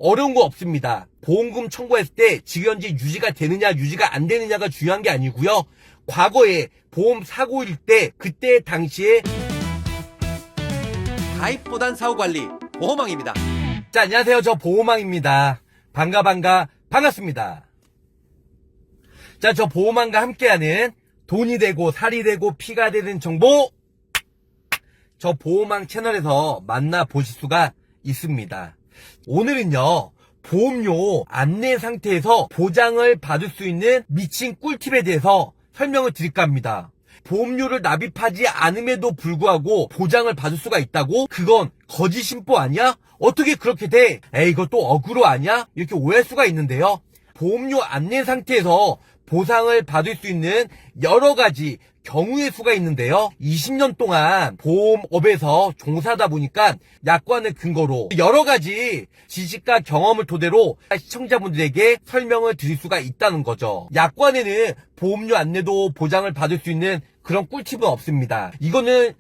어려운 거 없습니다. 보험금 청구했을 때 지금 현재 유지가 되느냐 유지가 안 되느냐가 중요한 게 아니고요. 과거에 보험 사고일 때 그때 당시에 가입보단 사후관리 보험왕입니다. 자, 안녕하세요. 저 보험왕입니다. 반갑습니다. 자, 저 보험왕과 함께하는 돈이 되고 살이 되고 피가 되는 정보, 저 보험왕 채널에서 만나보실 수가 있습니다. 오늘은요, 보험료 안내 상태에서 보장을 받을 수 있는 미친 꿀팁에 대해서 설명을 드릴까 합니다. 보험료를 납입하지 않음에도 불구하고 보장을 받을 수가 있다고? 그건 거짓 심보 아니야? 어떻게 그렇게 돼? 에이, 이거 또 어그로 아니야? 이렇게 오해할 수가 있는데요. 보험료 안내 상태에서 보상을 받을 수 있는 여러 가지 경우의 수가 있는데요. 20년 동안 보험업에서 종사하다 보니까 약관을 근거로 여러 가지 지식과 경험을 토대로 시청자분들에게 설명을 드릴 수가 있다는 거죠. 약관에는 보험료 안내도 보장을 받을 수 있는 그런 꿀팁은 없습니다. 이거는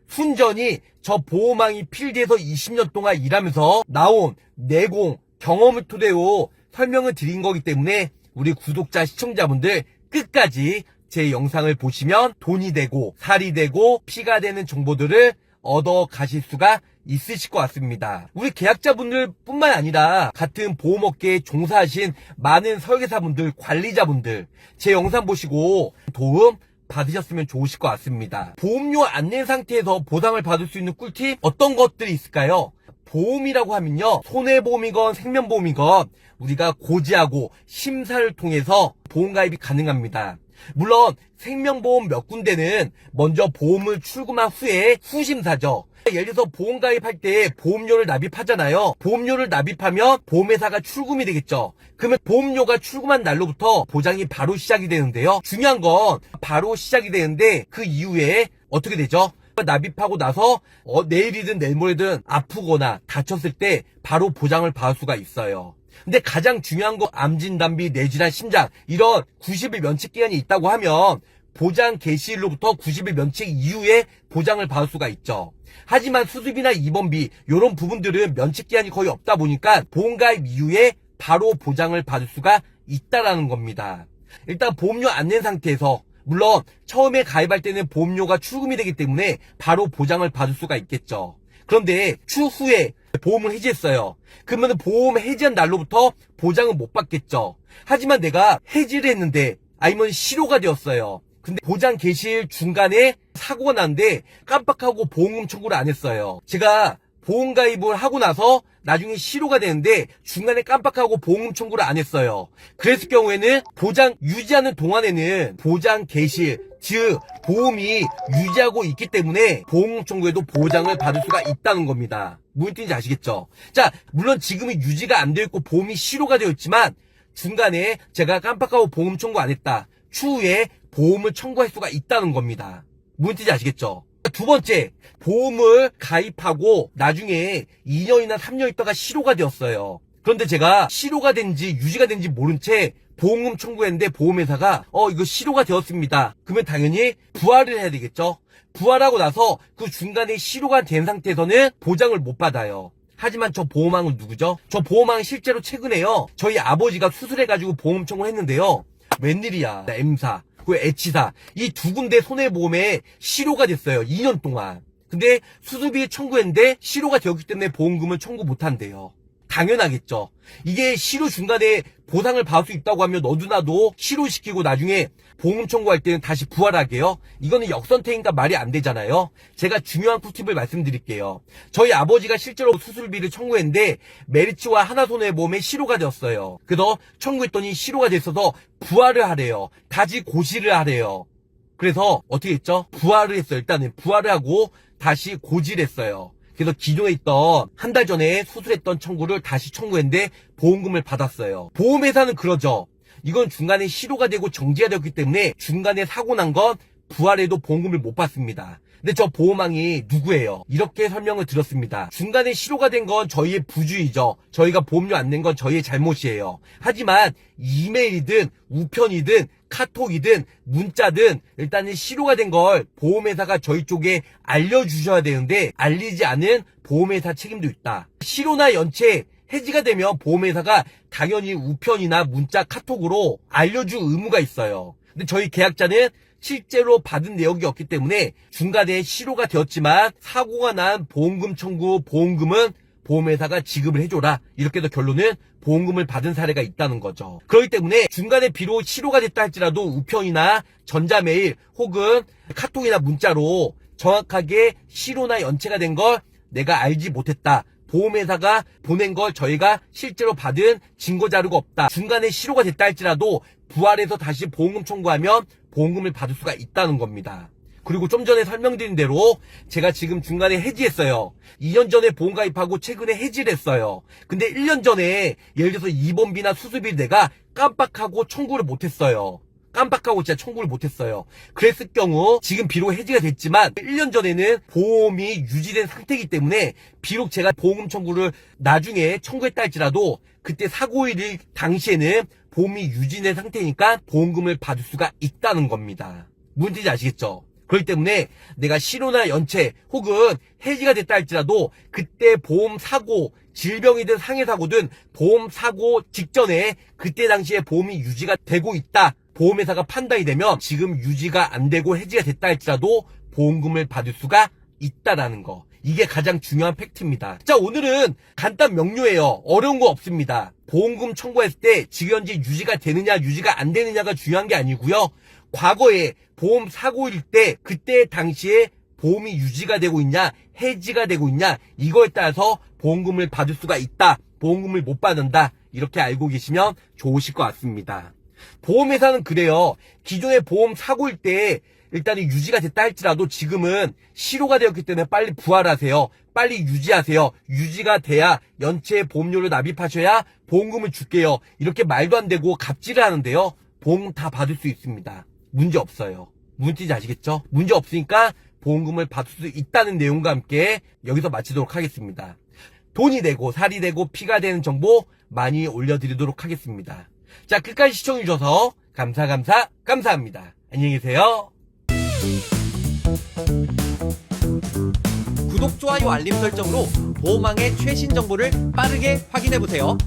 순전히 저 보험왕이 필드에서 20년 동안 일하면서 나온 내공, 경험을 토대로 설명을 드린 거기 때문에 우리 구독자, 시청자분들 끝까지 제 영상을 보시면 돈이 되고 살이 되고 피가 되는 정보들을 얻어 가실 수가 있으실 것 같습니다. 우리 계약자분들 뿐만 아니라 같은 보험업계에 종사하신 많은 설계사분들, 관리자분들 제 영상 보시고 도움 받으셨으면 좋으실 것 같습니다. 보험료 안내 상태에서 보상을 받을 수 있는 꿀팁 어떤 것들이 있을까요? 보험이라고 하면요, 손해보험이건 생명보험이건 우리가 고지하고 심사를 통해서 보험가입이 가능합니다. 물론 생명보험 몇 군데는 먼저 보험을 출금한 후에 후심사죠. 예를 들어서 보험가입할 때 보험료를 납입하잖아요. 보험료를 납입하면 보험회사가 출금이 되겠죠. 그러면 보험료가 출금한 날로부터 보장이 바로 시작이 되는데요. 중요한 건 바로 시작이 되는데 그 이후에 어떻게 되죠? 납입하고 나서 내일이든 내일모레든 아프거나 다쳤을 때 바로 보장을 받을 수가 있어요. 근데 가장 중요한 거 암진단비, 뇌질환, 심장 이런 90일 면책기간이 있다고 하면 보장 개시일로부터 90일 면책 이후에 보장을 받을 수가 있죠. 하지만 수술비나 입원비 이런 부분들은 면책기간이 거의 없다 보니까 보험가입 이후에 바로 보장을 받을 수가 있다라는 겁니다. 일단 보험료 안내 상태에서 물론 처음에 가입할 때는 보험료가 출금이 되기 때문에 바로 보장을 받을 수가 있겠죠. 그런데 추후에 보험을 해지했어요. 그러면 보험 해지한 날로부터 보장은 못 받겠죠. 하지만 내가 해지를 했는데 아니면 실효가 되었어요. 근데 보장 개시일 중간에 사고가 났는데 깜빡하고 보험금 청구를 안 했어요. 제가 보험 가입을 하고 나서 나중에 실효가 되는데 중간에 깜빡하고 보험금 청구를 안 했어요. 그랬을 경우에는 보장 유지하는 동안에는 보장 개시, 즉 보험이 유지하고 있기 때문에 보험금 청구에도 보장을 받을 수가 있다는 겁니다. 무슨 뜻인지 아시겠죠? 자, 물론 지금은 유지가 안 되어 있고 보험이 실효가 되어 있지만 중간에 제가 깜빡하고 보험 청구 안 했다. 추후에 보험을 청구할 수가 있다는 겁니다. 무슨 뜻인지 아시겠죠? 두 번째, 보험을 가입하고 나중에 2년이나 3년 있다가 실효가 되었어요. 그런데 제가 실효가 된지 유지가 된지 모른 채 보험금 청구했는데 보험회사가 이거 실효가 되었습니다. 그러면 당연히 부활을 해야 되겠죠. 부활하고 나서 그 중간에 실효가 된 상태에서는 보장을 못 받아요. 하지만 저 보험왕은 누구죠? 저 보험왕은 실제로 최근에요, 저희 아버지가 수술해가지고 보험 청구를 했는데요. 웬일이야. M사, 그 H사 이 두 군데 손해보험에 실효가 됐어요. 2년 동안. 근데 수술비 청구했는데 실효가 되었기 때문에 보험금을 청구 못한대요. 당연하겠죠. 이게 실효 중간에 보상을 받을 수 있다고 하면 너도나도 실효시키고 나중에 보험 청구할 때는 다시 부활하게요. 이거는 역선택인가 말이 안 되잖아요. 제가 중요한 꿀팁을 말씀드릴게요. 저희 아버지가 실제로 수술비를 청구했는데 메리츠와 하나손해보험에 실효가 되었어요. 그래서 청구했더니 실효가 됐어서 부활을 하래요. 다시 고시를 하래요. 그래서 어떻게 했죠? 부활을 했어요. 일단은 부활을 하고 다시 고지를 했어요. 그래서 기존에 있던 한 달 전에 수술했던 청구를 다시 청구했는데 보험금을 받았어요. 보험회사는 그러죠. 이건 중간에 실효가 되고 정지가 되었기 때문에 중간에 사고 난 건 부활해도 보험금을 못 받습니다. 근데 저 보험왕이 누구예요? 이렇게 설명을 드렸습니다. 중간에 실효가 된 건 저희의 부주의죠. 저희가 보험료 안 낸 건 저희의 잘못이에요. 하지만 이메일이든 우편이든 카톡이든 문자든 일단은 실효가 된 걸 보험회사가 저희 쪽에 알려주셔야 되는데 알리지 않은 보험회사 책임도 있다. 실효나 연체 해지가 되면 보험회사가 당연히 우편이나 문자, 카톡으로 알려줄 의무가 있어요. 근데 저희 계약자는 실제로 받은 내역이 없기 때문에 중간에 실효가 되었지만 사고가 난 보험금 청구 보험금은 보험회사가 지급을 해줘라. 이렇게 해서 결론은 보험금을 받은 사례가 있다는 거죠. 그렇기 때문에 중간에 비록 실효가 됐다 할지라도 우편이나 전자메일 혹은 카톡이나 문자로 정확하게 실효나 연체가 된 걸 내가 알지 못했다. 보험회사가 보낸 걸 저희가 실제로 받은 증거자료가 없다. 중간에 실효가 됐다 할지라도 부활해서 다시 보험금 청구하면 보험금을 받을 수가 있다는 겁니다. 그리고 좀 전에 설명드린 대로 제가 지금 중간에 해지했어요. 2년 전에 보험 가입하고 최근에 해지를 했어요. 근데 1년 전에 예를 들어서 입원비나 수술비를 내가 깜빡하고 청구를 못했어요. 깜빡하고 진짜 청구를 못했어요. 그랬을 경우 지금 비록 해지가 됐지만 1년 전에는 보험이 유지된 상태이기 때문에 비록 제가 보험금 청구를 나중에 청구했다 할지라도 그때 사고일 당시에는 보험이 유지된 상태니까 보험금을 받을 수가 있다는 겁니다. 무슨 뜻인지 아시겠죠? 그렇기 때문에 내가 실효나 연체 혹은 해지가 됐다 할지라도 그때 보험 사고, 질병이든 상해 사고든 보험 사고 직전에 그때 당시에 보험이 유지가 되고 있다. 보험회사가 판단이 되면 지금 유지가 안 되고 해지가 됐다 할지라도 보험금을 받을 수가 있다라는 거. 이게 가장 중요한 팩트입니다. 자, 오늘은 간단 명료해요. 어려운 거 없습니다. 보험금 청구했을 때 지금 현재 유지가 되느냐 유지가 안 되느냐가 중요한 게 아니고요. 과거에 보험 사고일 때 그때 당시에 보험이 유지가 되고 있냐 해지가 되고 있냐 이거에 따라서 보험금을 받을 수가 있다. 보험금을 못 받는다. 이렇게 알고 계시면 좋으실 것 같습니다. 보험회사는 그래요. 기존의 보험 사고일 때 일단은 유지가 됐다 할지라도 지금은 실효가 되었기 때문에 빨리 부활하세요. 빨리 유지하세요. 유지가 돼야 연체 보험료를 납입하셔야 보험금을 줄게요. 이렇게 말도 안 되고 갑질을 하는데요. 보험금 다 받을 수 있습니다. 문제 없어요. 무슨 뜻인지 아시겠죠? 문제 없으니까 보험금을 받을 수 있다는 내용과 함께 여기서 마치도록 하겠습니다. 돈이 되고 살이 되고 피가 되는 정보 많이 올려드리도록 하겠습니다. 자, 끝까지 시청해주셔서 감사합니다. 안녕히 계세요. 구독, 좋아요, 알림 설정으로 보험왕의 최신 정보를 빠르게 확인해보세요.